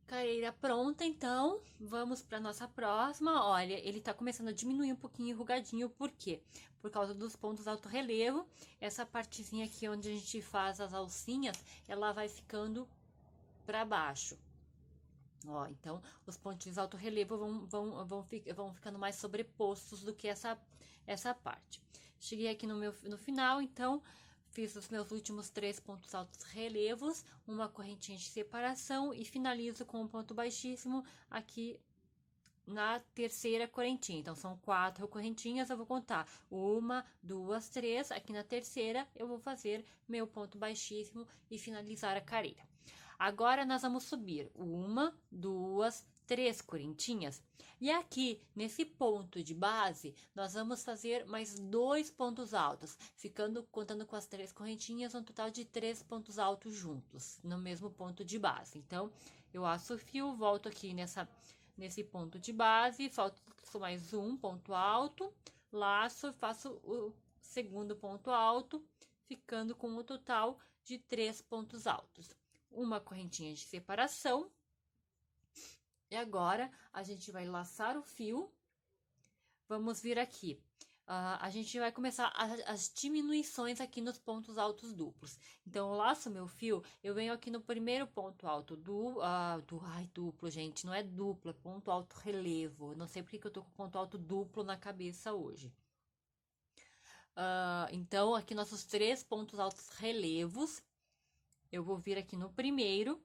Careira pronta, então vamos para nossa próxima. Olha, ele tá começando a diminuir um pouquinho enrugadinho, por quê? Por causa dos pontos alto relevo. Essa partezinha aqui onde a gente faz as alcinhas, ela vai ficando para baixo. Ó, então os pontinhos alto relevo vão ficando mais sobrepostos do que essa parte. Cheguei aqui no final, então fiz os meus últimos 3 pontos altos relevos, uma correntinha de separação e finalizo com um ponto baixíssimo aqui na terceira correntinha. Então são 4 correntinhas, eu vou contar 1, 2, 3. Aqui na terceira eu vou fazer meu ponto baixíssimo e finalizar a carreira. Agora nós vamos subir 1, 2, 3 correntinhas. E aqui, nesse ponto de base, nós vamos fazer mais 2 pontos altos, contando com as 3 correntinhas, um total de 3 pontos altos juntos, no mesmo ponto de base. Então, eu aço o fio, volto aqui nesse ponto de base, faço mais um ponto alto, laço, faço o segundo ponto alto, ficando com o total de 3 pontos altos. Uma correntinha de separação. E agora, a gente vai laçar o fio. Vamos vir aqui. A gente vai começar as diminuições aqui nos pontos altos duplos. Então, eu laço meu fio, eu venho aqui no primeiro ponto alto duplo, gente, não é duplo, é ponto alto relevo. Não sei porque que eu tô com ponto alto duplo na cabeça hoje. Então, aqui nossos 3 pontos altos relevos. Eu vou vir aqui no primeiro,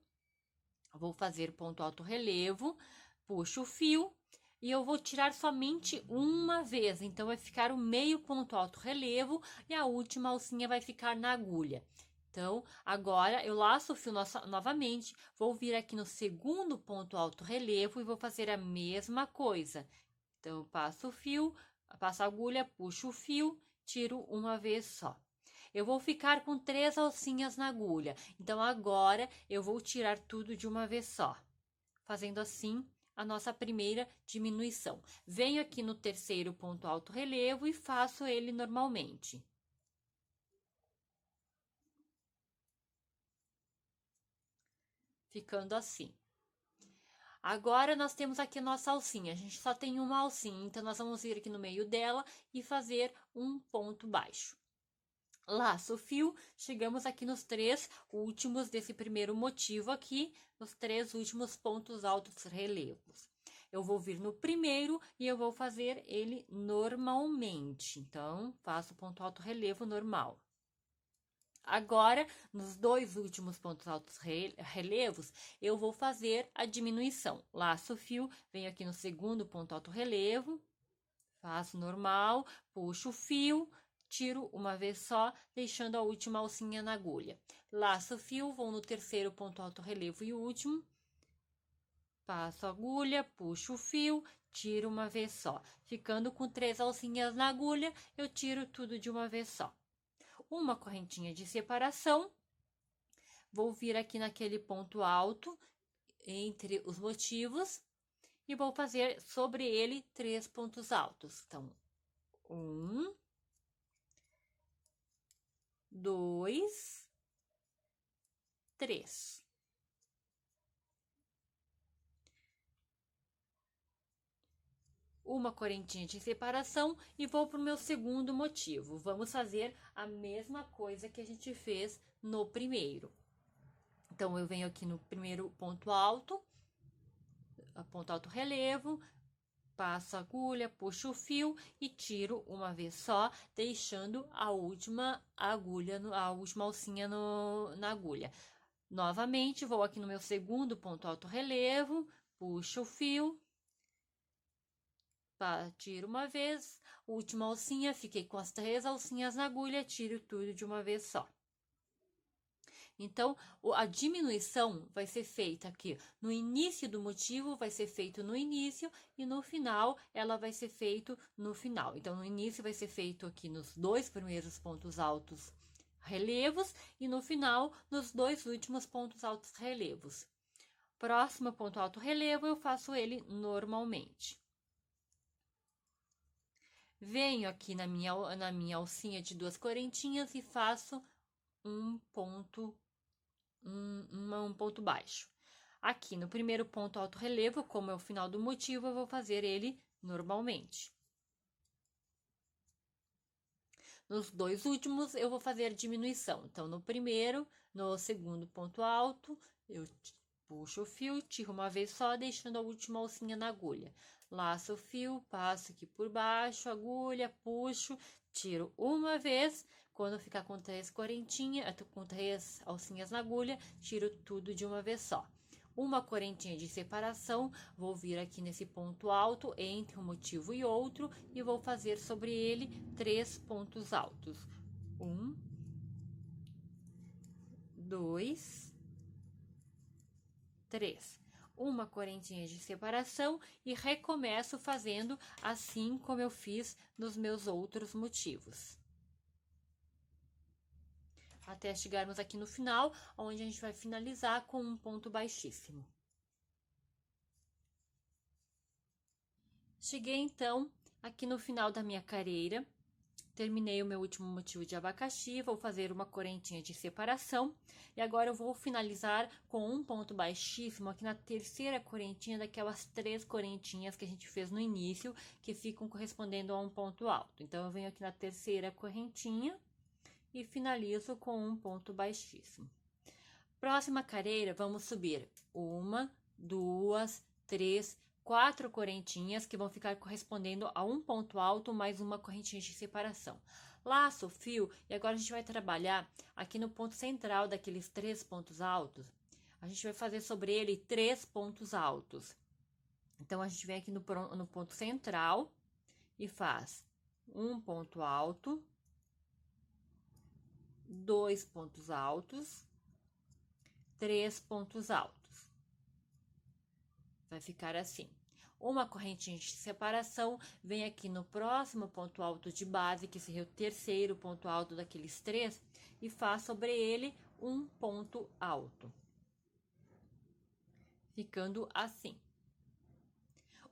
vou fazer ponto alto relevo, puxo o fio e eu vou tirar somente uma vez. Então, vai ficar o meio ponto alto relevo e a última alcinha vai ficar na agulha. Então, agora eu laço o fio novamente, vou vir aqui no segundo ponto alto relevo e vou fazer a mesma coisa. Então, eu passo o fio, passo a agulha, puxo o fio, tiro uma vez só. Eu vou ficar com 3 alcinhas na agulha. Então, agora eu vou tirar tudo de uma vez só. Fazendo assim a nossa primeira diminuição. Venho aqui no terceiro ponto alto relevo e faço ele normalmente. Ficando assim. Agora, nós temos aqui a nossa alcinha. A gente só tem uma alcinha, então nós vamos vir aqui no meio dela e fazer um ponto baixo. Laço o fio, chegamos aqui nos 3 últimos desse primeiro motivo aqui, nos 3 últimos pontos altos relevos. Eu vou vir no primeiro e eu vou fazer ele normalmente. Então, faço ponto alto relevo normal. Agora, nos 2 últimos pontos altos relevos, eu vou fazer a diminuição. Laço o fio, venho aqui no segundo ponto alto relevo, faço normal, puxo o fio, tiro uma vez só, deixando a última alcinha na agulha. Laço o fio, vou no terceiro ponto alto relevo e último. Passo a agulha, puxo o fio, tiro uma vez só. Ficando com 3 alcinhas na agulha, eu tiro tudo de uma vez só. Uma correntinha de separação. Vou vir aqui naquele ponto alto, entre os motivos, e vou fazer sobre ele 3 pontos altos. Então, 1, 2, 3. Uma correntinha de separação e vou para o meu segundo motivo. Vamos fazer a mesma coisa que a gente fez no primeiro. Então, eu venho aqui no primeiro ponto alto relevo, passo a agulha, puxo o fio e tiro uma vez só, deixando a última agulha, a última alcinha na agulha. Novamente, vou aqui no meu segundo ponto alto relevo, puxo o fio, tiro uma vez, última alcinha, fiquei com as 3 alcinhas na agulha, tiro tudo de uma vez só. Então, a diminuição vai ser feita aqui no início do motivo, vai ser feito no início, e no final, ela vai ser feito no final. Então, no início vai ser feito aqui nos 2 primeiros pontos altos relevos, e no final, nos 2 últimos pontos altos relevos. Próximo ponto alto relevo, eu faço ele normalmente. Venho aqui na minha alcinha de 2 correntinhas e faço um ponto baixo. Aqui no primeiro ponto alto relevo, como é o final do motivo, eu vou fazer ele normalmente. Nos dois últimos, eu vou fazer diminuição. Então, no segundo ponto alto, eu puxo o fio, tiro uma vez só, deixando a última alcinha na agulha. Laço o fio, passo aqui por baixo, agulha, puxo, tiro uma vez. Quando ficar com com 3 alcinhas na agulha, tiro tudo de uma vez só. Uma correntinha de separação, vou vir aqui nesse ponto alto entre um motivo e outro e vou fazer sobre ele 3 pontos altos. 1, 2, 3. Uma correntinha de separação e recomeço fazendo assim como eu fiz nos meus outros motivos. Até chegarmos aqui no final, onde a gente vai finalizar com um ponto baixíssimo. Cheguei, então, aqui no final da minha careira, terminei o meu último motivo de abacaxi, vou fazer uma correntinha de separação, e agora eu vou finalizar com um ponto baixíssimo aqui na terceira correntinha daquelas 3 correntinhas que a gente fez no início, que ficam correspondendo a um ponto alto. Então, eu venho aqui na terceira correntinha e finalizo com um ponto baixíssimo. Próxima careira, vamos subir 1, 2, 3, 4 correntinhas que vão ficar correspondendo a um ponto alto mais uma correntinha de separação. Laço o fio e agora a gente vai trabalhar aqui no ponto central daqueles 3 pontos altos. A gente vai fazer sobre ele 3 pontos altos. Então, a gente vem aqui no ponto central e faz um ponto alto, 2 pontos altos, 3 pontos altos. Vai ficar assim. Uma correntinha de separação, vem aqui no próximo ponto alto de base, que seria o terceiro ponto alto daqueles 3, e faz sobre ele um ponto alto. Ficando assim.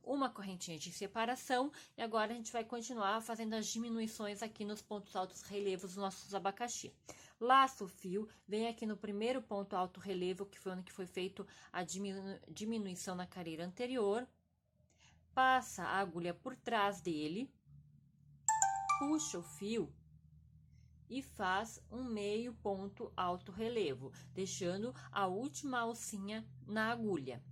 Uma correntinha de separação, e agora a gente vai continuar fazendo as diminuições aqui nos pontos altos relevos dos nossos abacaxi. Laço o fio, vem aqui no primeiro ponto alto relevo, que foi onde foi feito a diminuição na careira anterior, passa a agulha por trás dele, puxa o fio e faz um meio ponto alto relevo, deixando a última alcinha na agulha.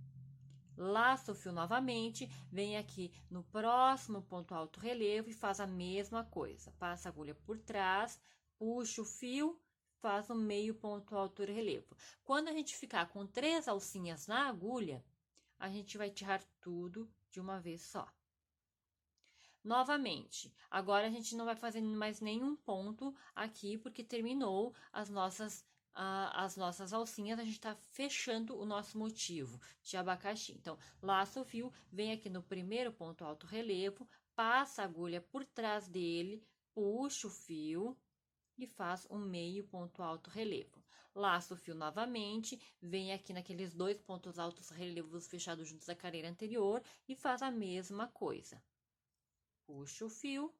Laço o fio novamente, vem aqui no próximo ponto alto relevo e faz a mesma coisa. Passa a agulha por trás, puxa o fio, faz um meio ponto alto relevo. Quando a gente ficar com 3 alcinhas na agulha, a gente vai tirar tudo de uma vez só. Novamente, agora a gente não vai fazer mais nenhum ponto aqui, porque terminou as nossas alcinhas, a gente está fechando o nosso motivo de abacaxi. Então, laço o fio, vem aqui no primeiro ponto alto relevo, passa a agulha por trás dele, puxa o fio e faz um meio ponto alto relevo. Laço o fio novamente, vem aqui naqueles 2 pontos altos relevos fechados juntos da careira anterior e faz a mesma coisa. Puxa o fio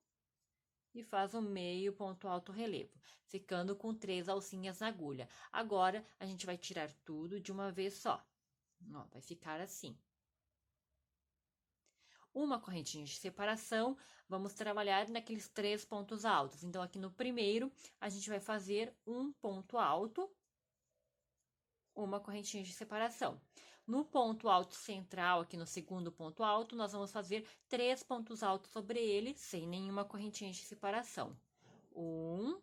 e faz um meio ponto alto relevo, ficando com 3 alcinhas na agulha. Agora, a gente vai tirar tudo de uma vez só. Ó, vai ficar assim. Uma correntinha de separação, vamos trabalhar naqueles 3 pontos altos. Então, aqui no primeiro, a gente vai fazer um ponto alto, uma correntinha de separação. No ponto alto central, aqui no segundo ponto alto, nós vamos fazer 3 pontos altos sobre ele, sem nenhuma correntinha de separação. 1,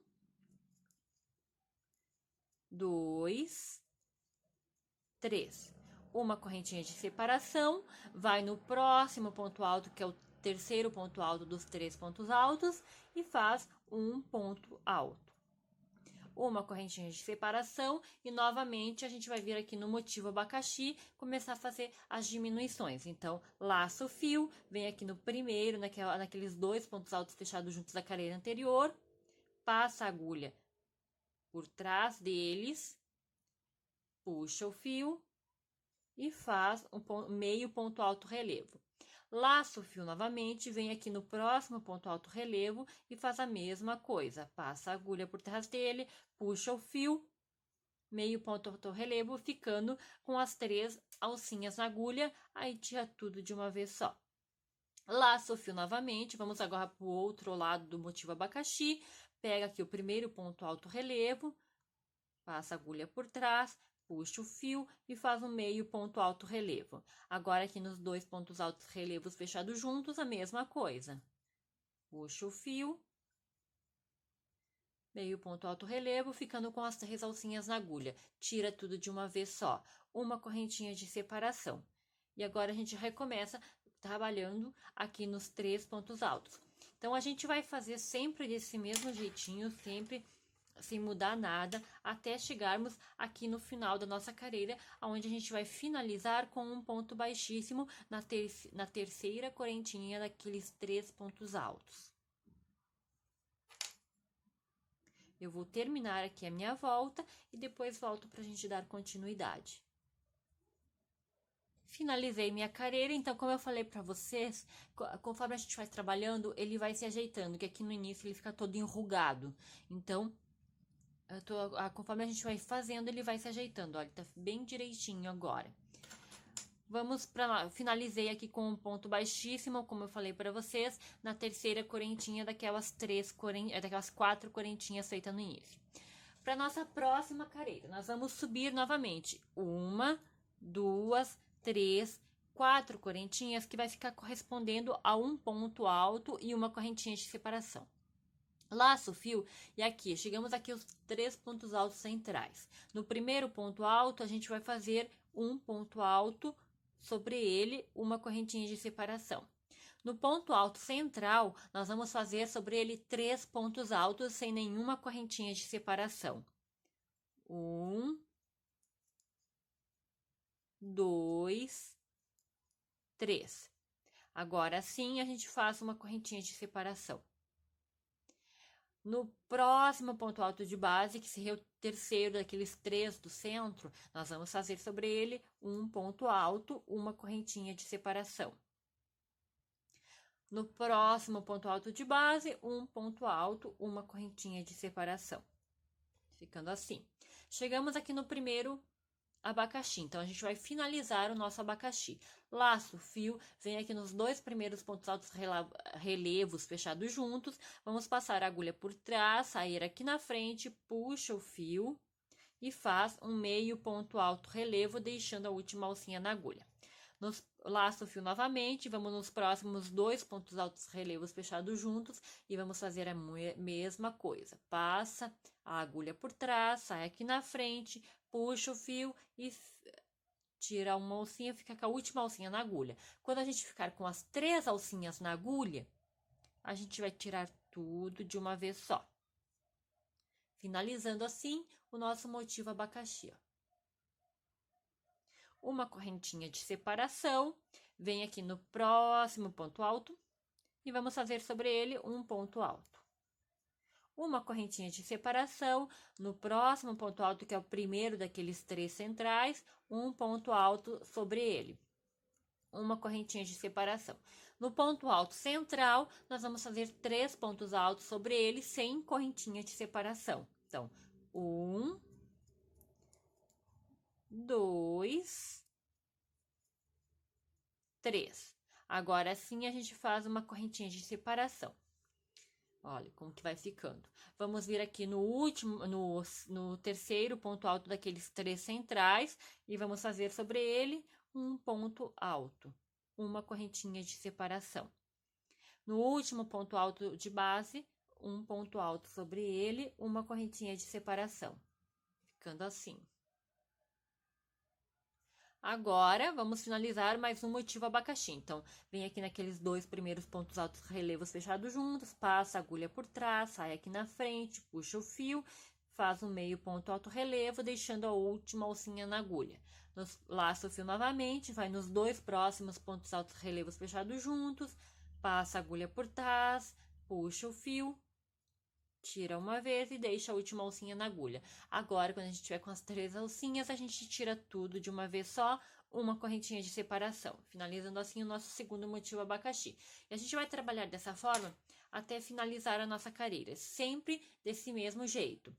2, 3. Uma correntinha de separação, vai no próximo ponto alto, que é o terceiro ponto alto dos 3 pontos altos, e faz um ponto alto. Uma correntinha de separação e novamente a gente vai vir aqui no motivo abacaxi, começar a fazer as diminuições. Então, laço o fio, vem aqui no primeiro, naqueles 2 pontos altos fechados juntos da careira anterior, passa a agulha por trás deles, puxa o fio e faz um meio ponto alto relevo. Laço o fio novamente, vem aqui no próximo ponto alto relevo e faz a mesma coisa. Passa a agulha por trás dele, puxa o fio meio ponto alto relevo, ficando com as 3 alcinhas na agulha, aí tira tudo de uma vez só. Laço o fio novamente, vamos agora para o outro lado do motivo abacaxi, pega aqui o primeiro ponto alto relevo, passa a agulha por trás, puxa o fio e faz um meio ponto alto relevo. Agora aqui nos 2 pontos altos relevos fechados juntos, a mesma coisa. Puxa o fio, meio ponto alto relevo, ficando com as 3 alcinhas na agulha. Tira tudo de uma vez só, uma correntinha de separação. E agora a gente recomeça trabalhando aqui nos 3 pontos altos. Então, a gente vai fazer sempre desse mesmo jeitinho, sempre sem mudar nada, até chegarmos aqui no final da nossa carreira, onde a gente vai finalizar com um ponto baixíssimo na terceira correntinha daqueles 3 pontos altos. Eu vou terminar aqui a minha volta e depois volto para a gente dar continuidade. Finalizei minha carreira, então, como eu falei para vocês, conforme a gente vai trabalhando, ele vai se ajeitando, que aqui no início ele fica todo enrugado. Então, conforme a gente vai fazendo, ele vai se ajeitando. Olha, tá bem direitinho agora. Vamos para lá. Finalizei aqui com um ponto baixíssimo, como eu falei para vocês, na terceira correntinha daquelas 4 correntinhas feitas no início. Para nossa próxima carreira, nós vamos subir novamente 1, 2, 3, 4 correntinhas, que vai ficar correspondendo a um ponto alto e uma correntinha de separação. Laço o fio e aqui, chegamos aqui aos 3 pontos altos centrais. No primeiro ponto alto, a gente vai fazer um ponto alto, sobre ele, uma correntinha de separação. No ponto alto central, nós vamos fazer sobre ele 3 pontos altos sem nenhuma correntinha de separação. 1, 2, 3. Agora sim, a gente faz uma correntinha de separação. No próximo ponto alto de base, que seria o terceiro daqueles 3 do centro, nós vamos fazer sobre ele um ponto alto, uma correntinha de separação. No próximo ponto alto de base, um ponto alto, uma correntinha de separação. Ficando assim. Chegamos aqui no primeiro abacaxi, então a gente vai finalizar o nosso abacaxi. Laço o fio, vem aqui nos 2 primeiros pontos altos relevos fechados juntos, vamos passar a agulha por trás, sair aqui na frente, puxa o fio e faz um meio ponto alto relevo, deixando a última alcinha na agulha. Laço o fio novamente, vamos nos próximos 2 pontos altos relevos fechados juntos e vamos fazer a mesma coisa. Passa a agulha por trás, sai aqui na frente, puxa o fio e tira uma alcinha, fica com a última alcinha na agulha. Quando a gente ficar com as 3 alcinhas na agulha, a gente vai tirar tudo de uma vez só. Finalizando assim o nosso motivo abacaxi, ó. Uma correntinha de separação, vem aqui no próximo ponto alto e vamos fazer sobre ele um ponto alto. Uma correntinha de separação, no próximo ponto alto, que é o primeiro daqueles 3 centrais, um ponto alto sobre ele. Uma correntinha de separação. No ponto alto central, nós vamos fazer 3 pontos altos sobre ele, sem correntinha de separação. Então, 1, 2, 3. Agora sim a gente faz uma correntinha de separação. Olha como que vai ficando. Vamos vir aqui no último, no terceiro ponto alto daqueles 3 centrais e vamos fazer sobre ele um ponto alto, uma correntinha de separação. No último ponto alto de base, um ponto alto sobre ele, uma correntinha de separação. Ficando assim. Agora, vamos finalizar mais um motivo abacaxi. Então, vem aqui naqueles 2 primeiros pontos altos relevos fechados juntos, passa a agulha por trás, sai aqui na frente, puxa o fio, faz um meio ponto alto relevo, deixando a última alcinha na agulha. Laça o fio novamente, vai nos 2 próximos pontos altos relevos fechados juntos, passa a agulha por trás, puxa o fio, tira uma vez e deixa a última alcinha na agulha. Agora, quando a gente tiver com as 3 alcinhas, a gente tira tudo de uma vez só, uma correntinha de separação, finalizando assim o nosso segundo motivo abacaxi. E a gente vai trabalhar dessa forma até finalizar a nossa carreira, sempre desse mesmo jeito.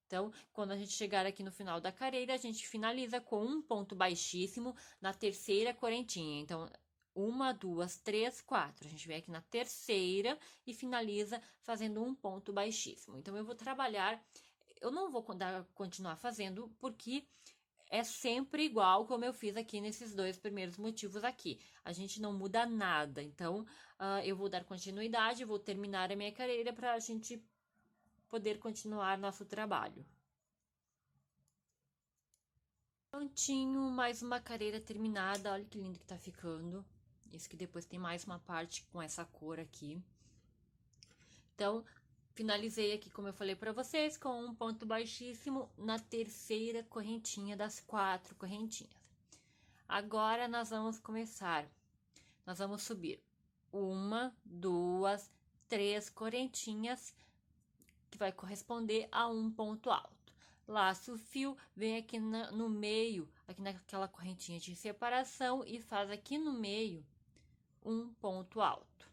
Então, quando a gente chegar aqui no final da carreira, a gente finaliza com um ponto baixíssimo na terceira correntinha. Então, 1, 2, 3, 4. A gente vem aqui na terceira e finaliza fazendo um ponto baixíssimo. Então, eu vou trabalhar, eu não vou continuar fazendo porque é sempre igual como eu fiz aqui nesses dois primeiros motivos aqui. A gente não muda nada. Então, eu vou dar continuidade, vou terminar a minha carreira para a gente poder continuar nosso trabalho. Prontinho, mais uma carreira terminada. Olha que lindo que tá ficando. Isso que depois tem mais uma parte com essa cor aqui. Então, finalizei aqui, como eu falei para vocês, com um ponto baixíssimo na terceira correntinha das 4 correntinhas. Agora, nós vamos começar. Nós vamos subir 1, 2, 3 correntinhas, que vai corresponder a um ponto alto. Laço o fio, vem aqui no meio, aqui naquela correntinha de separação e faz aqui no meio um ponto alto.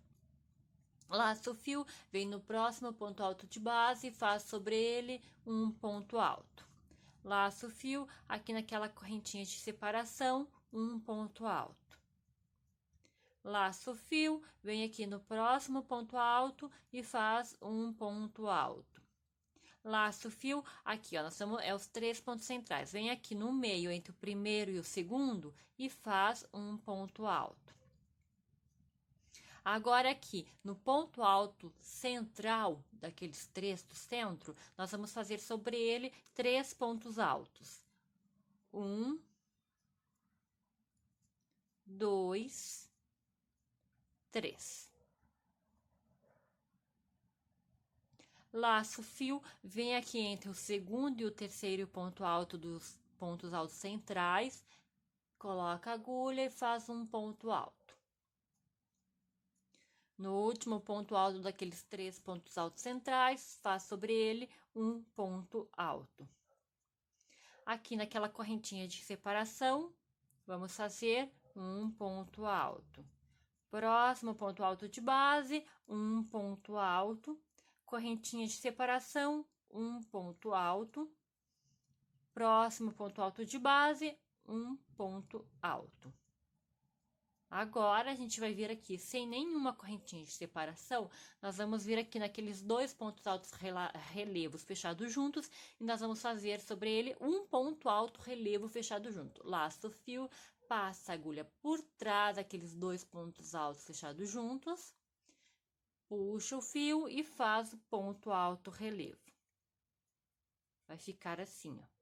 Laço o fio, vem no próximo ponto alto de base e faz sobre ele um ponto alto. Laço o fio, aqui naquela correntinha de separação, um ponto alto. Laço o fio, vem aqui no próximo ponto alto e faz um ponto alto. Laço o fio, aqui ó, nós estamos, os 3 pontos centrais. Vem aqui no meio, entre o primeiro e o segundo, e faz um ponto alto. Agora aqui, no ponto alto central, daqueles 3 do centro, nós vamos fazer sobre ele 3 pontos altos. 1, 2, 3. Laço o fio, vem aqui entre o segundo e o terceiro ponto alto dos pontos altos centrais, coloca a agulha e faz um ponto alto. No último ponto alto daqueles 3 pontos altos centrais, faz sobre ele um ponto alto. Aqui naquela correntinha de separação, vamos fazer um ponto alto. Próximo ponto alto de base, um ponto alto. Correntinha de separação, um ponto alto. Próximo ponto alto de base, um ponto alto. Agora, a gente vai vir aqui, sem nenhuma correntinha de separação, nós vamos vir aqui naqueles 2 pontos altos relevos fechados juntos, e nós vamos fazer sobre ele um ponto alto relevo fechado junto. Laço o fio, passa a agulha por trás daqueles 2 pontos altos fechados juntos, puxa o fio e faz o ponto alto relevo. Vai ficar assim, ó.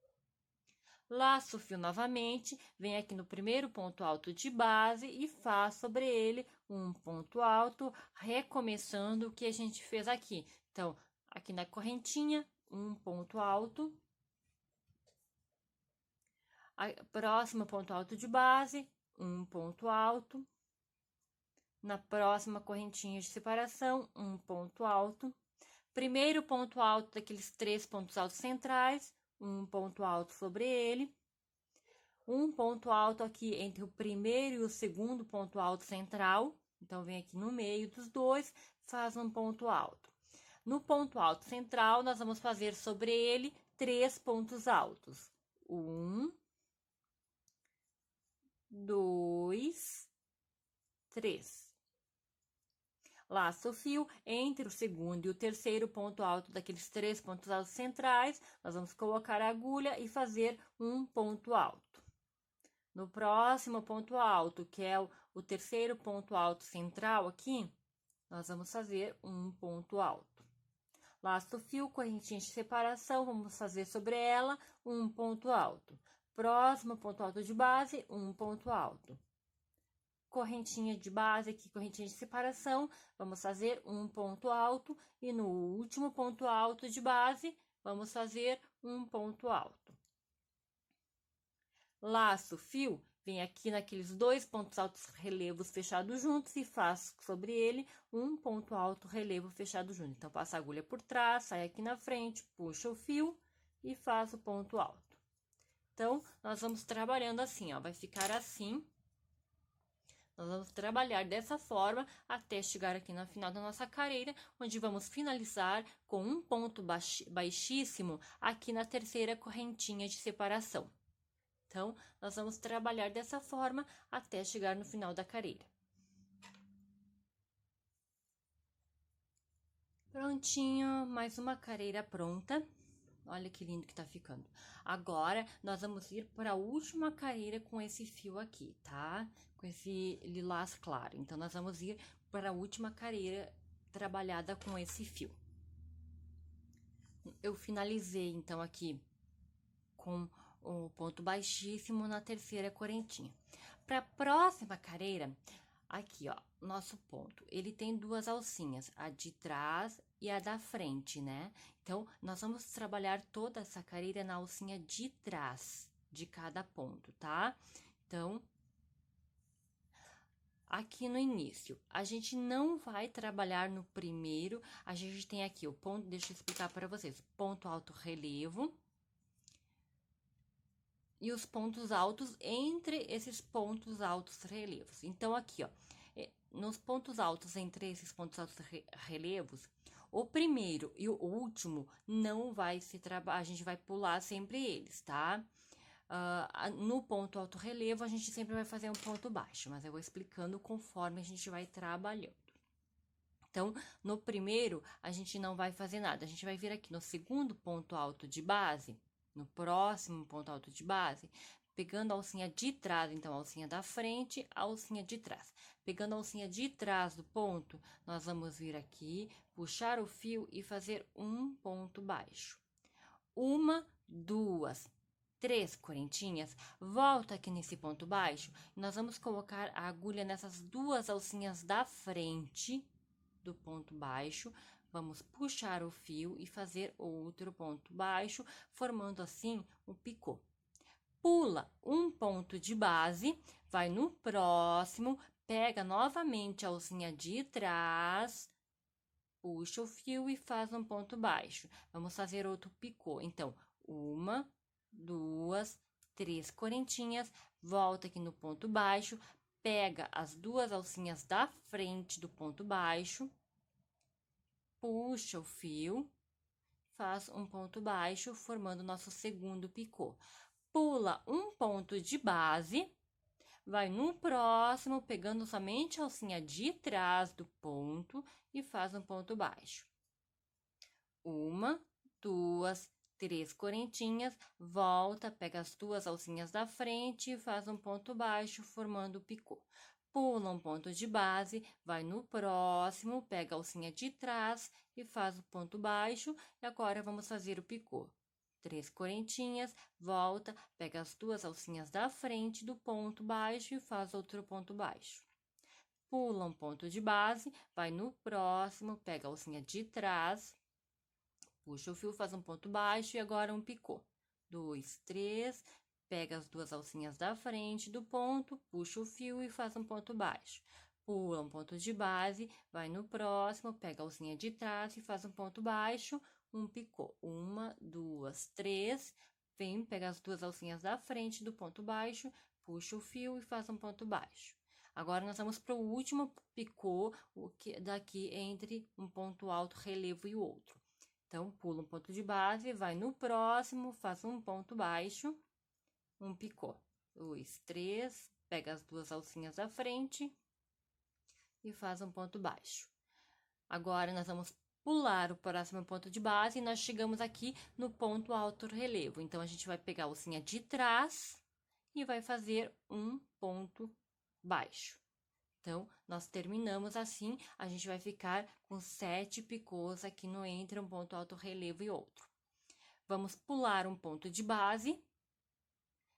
Laço o fio novamente, vem aqui no primeiro ponto alto de base e faz sobre ele um ponto alto, recomeçando o que a gente fez aqui. Então, aqui na correntinha, um ponto alto. Próximo ponto alto de base, um ponto alto. Na próxima correntinha de separação, um ponto alto. Primeiro ponto alto daqueles 3 pontos altos centrais, um ponto alto sobre ele, um ponto alto aqui entre o primeiro e o segundo ponto alto central, então vem aqui no meio dos dois, faz um ponto alto. No ponto alto central, nós vamos fazer sobre ele 3 pontos altos. 1, 2, 3. Laço o fio, entre o segundo e o terceiro ponto alto daqueles 3 pontos altos centrais, nós vamos colocar a agulha e fazer um ponto alto. No próximo ponto alto, que é o terceiro ponto alto central aqui, nós vamos fazer um ponto alto. Laço o fio, correntinha de separação, vamos fazer sobre ela um ponto alto. Próximo ponto alto de base, um ponto alto. Correntinha de base aqui, correntinha de separação, vamos fazer um ponto alto e no último ponto alto de base, vamos fazer um ponto alto. Laço o fio, vem aqui naqueles 2 pontos altos relevos fechados juntos e faz sobre ele um ponto alto relevo fechado junto. Então, passa a agulha por trás, sai aqui na frente, puxa o fio e faz o ponto alto. Então, nós vamos trabalhando assim, ó, vai ficar assim. Nós vamos trabalhar dessa forma até chegar aqui no final da nossa carreira, onde vamos finalizar com um ponto baixíssimo aqui na terceira correntinha de separação. Então, nós vamos trabalhar dessa forma até chegar no final da carreira. Prontinho, mais uma carreira pronta. Olha que lindo que tá ficando. Agora, nós vamos ir para a última carreira com esse fio aqui, tá? Com esse lilás claro. Então, nós vamos ir para a última carreira trabalhada com esse fio. Eu finalizei, então, aqui com o ponto baixíssimo na terceira correntinha. Para a próxima carreira, aqui, ó, nosso ponto, ele tem duas alcinhas, a de trás e a da frente, né? Então, nós vamos trabalhar toda essa carreira na alcinha de trás de cada ponto, tá? Então, aqui no início, a gente não vai trabalhar no primeiro, a gente tem aqui o ponto, deixa eu explicar para vocês, ponto alto relevo. E os pontos altos entre esses pontos altos relevos. Então, aqui, ó, nos pontos altos entre esses pontos altos relevos, o primeiro e o último não vai se trabalhar, a gente vai pular sempre eles, tá? No ponto alto relevo, a gente sempre vai fazer um ponto baixo, mas eu vou explicando conforme a gente vai trabalhando. Então, no primeiro, a gente não vai fazer nada, a gente vai vir aqui no segundo ponto alto de base, no próximo ponto alto de base, pegando a alcinha de trás, então a alcinha da frente, a alcinha de trás. Pegando a alcinha de trás do ponto, nós vamos vir aqui, puxar o fio e fazer um ponto baixo. Uma, duas, três correntinhas, volta aqui nesse ponto baixo, e nós vamos colocar a agulha nessas duas alcinhas da frente do ponto baixo. Vamos puxar o fio e fazer outro ponto baixo, formando assim um picô. Pula um ponto de base, vai no próximo, pega novamente a alcinha de trás, puxa o fio e faz um ponto baixo. Vamos fazer outro picô. Então, uma, duas, três correntinhas, volta aqui no ponto baixo, pega as duas alcinhas da frente do ponto baixo, puxa o fio, faz um ponto baixo, formando nosso segundo picô. Pula um ponto de base, vai no próximo, pegando somente a alcinha de trás do ponto e faz um ponto baixo. Uma, duas, três correntinhas, volta, pega as duas alcinhas da frente e faz um ponto baixo, formando o picô. Pula um ponto de base, vai no próximo, pega a alcinha de trás e faz o ponto baixo. E agora, vamos fazer o picô. Três correntinhas, volta, pega as duas alcinhas da frente do ponto baixo e faz outro ponto baixo. Pula um ponto de base, vai no próximo, pega a alcinha de trás, puxa o fio, faz um ponto baixo e agora um picô. Dois, três, pega as duas alcinhas da frente do ponto, puxa o fio e faz um ponto baixo. Pula um ponto de base, vai no próximo, pega a alcinha de trás e faz um ponto baixo, um picô. Uma, duas, três, vem, pega as duas alcinhas da frente do ponto baixo, puxa o fio e faz um ponto baixo. Agora, nós vamos para o último picô, daqui entre um ponto alto relevo e o outro. Então, pula um ponto de base, vai no próximo, faz um ponto baixo, um picô. Dois, três, pega as duas alcinhas da frente e faz um ponto baixo. Agora, nós vamos pular o próximo ponto de base e nós chegamos aqui no ponto alto relevo. Então, a gente vai pegar a alcinha de trás e vai fazer um ponto baixo. Então, nós terminamos assim, a gente vai ficar com 7 picôs aqui no entre um ponto alto relevo e outro. Vamos pular um ponto de base,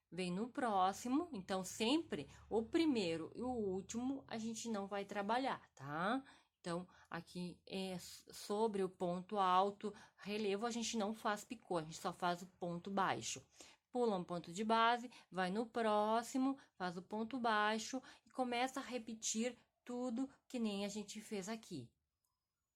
vem no próximo, então, sempre o primeiro e o último a gente não vai trabalhar, tá? Então, aqui é sobre o ponto alto relevo, a gente não faz picô, a gente só faz o ponto baixo. Pula um ponto de base, vai no próximo, faz o ponto baixo e começa a repetir tudo que nem a gente fez aqui.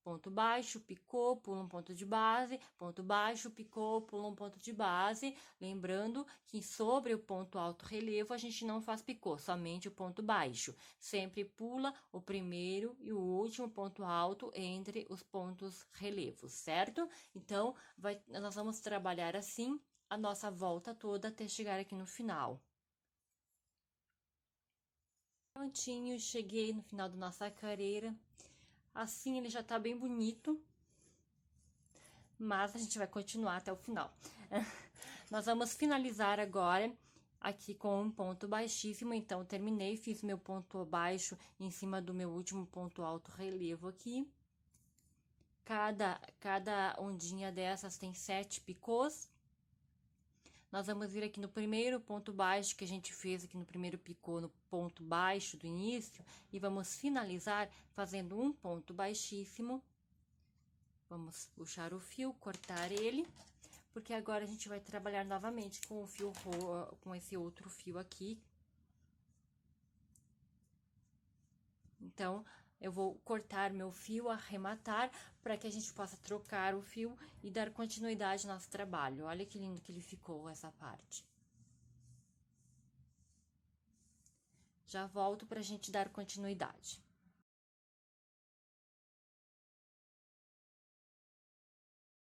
ponto baixo, picô, pula um ponto de base, ponto baixo, picô, pula um ponto de base. Lembrando que sobre o ponto alto relevo a gente não faz picô, somente o ponto baixo. Sempre pula o primeiro e o último ponto alto entre os pontos relevos, certo? Então, nós vamos trabalhar assim a nossa volta toda até chegar aqui no final. Prontinho, cheguei no final da nossa carreira. Assim ele já tá bem bonito, mas a gente vai continuar até o final. Nós vamos finalizar agora aqui com um ponto baixíssimo. Então, terminei, fiz meu ponto baixo em cima do meu último ponto alto relevo aqui. Cada ondinha dessas tem 7 picôs. Nós vamos vir aqui no primeiro ponto baixo que a gente fez aqui no primeiro picô, no ponto baixo do início, e vamos finalizar fazendo um ponto baixíssimo. Vamos puxar o fio, cortar ele, porque agora a gente vai trabalhar novamente com o fio, com esse outro fio aqui. Então, eu vou cortar meu fio, arrematar, para que a gente possa trocar o fio e dar continuidade ao nosso trabalho. Olha que lindo que ele ficou, essa parte. Já volto para a gente dar continuidade.